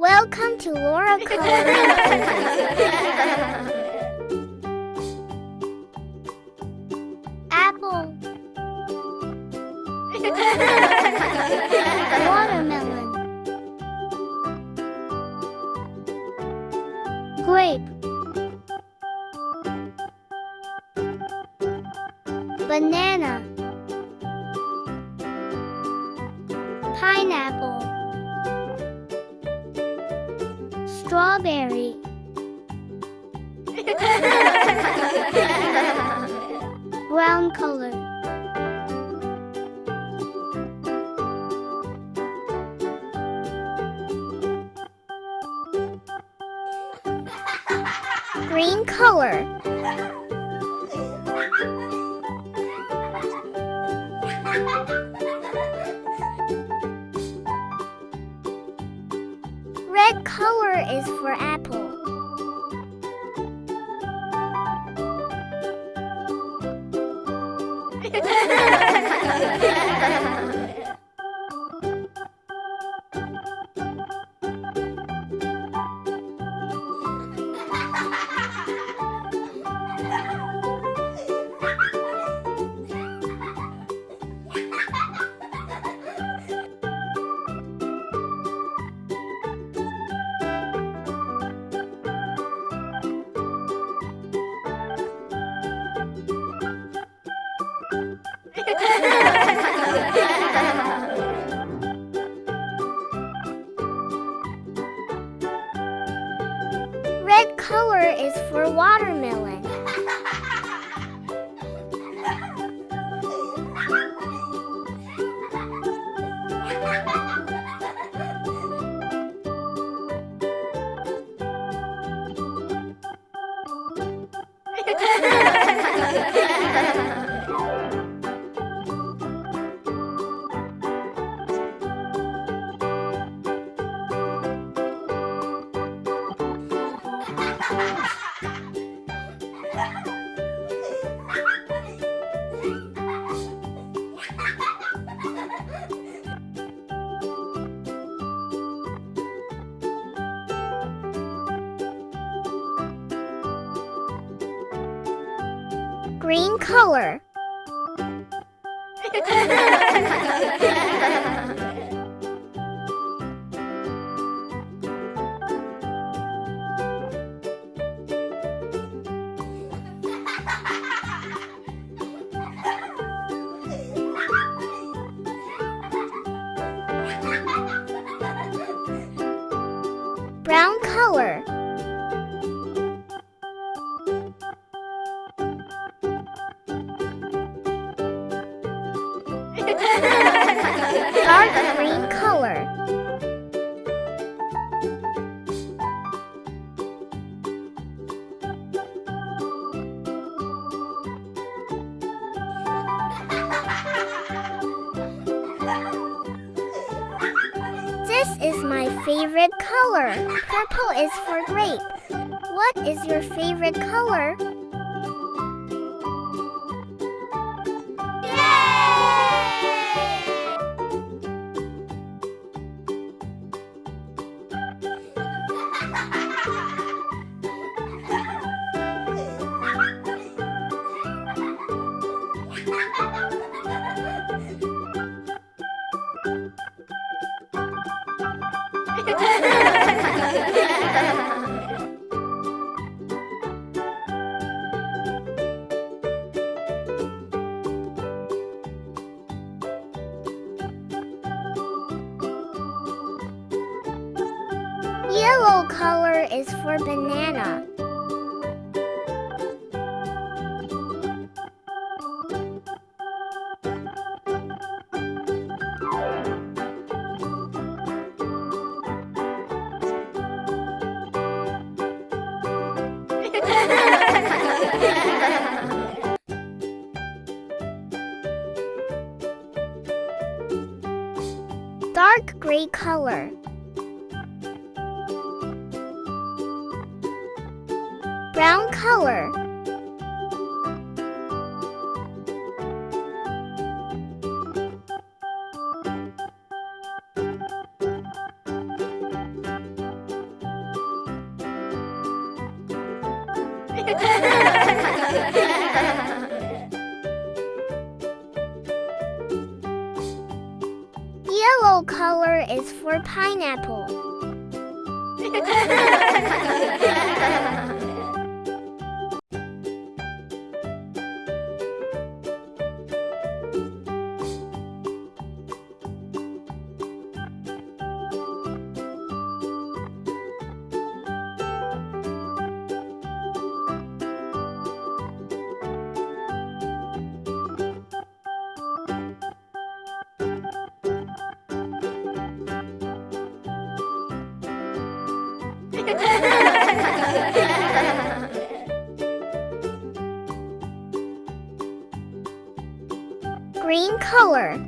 Welcome to Laura Coloring. Apple. Watermelon. Grape. Banana. Pineapple. Strawberry. Brown color. Green color. Red color is for apple. Red color is for watermelon. Green color. Brown color. Dark green color. This is my favorite color. Purple is for grape. What is your favorite color? Yellow color is for banana. Dark gray color. Brown color. Yellow color is for pineapple. Green color.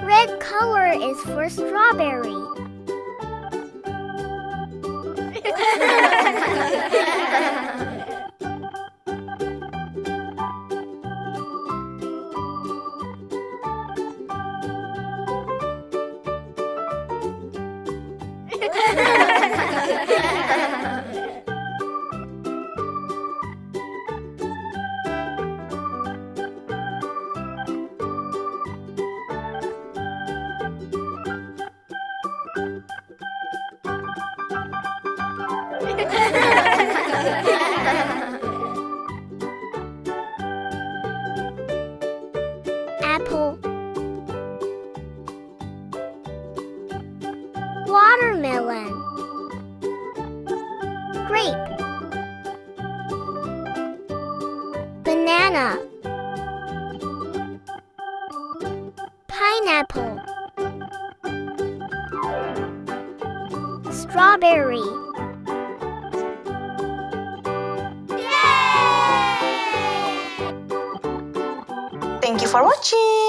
Red color is for strawberry. Apple. Watermelon. Grape. Banana. Pineapple. Strawberry. Thank you for watching.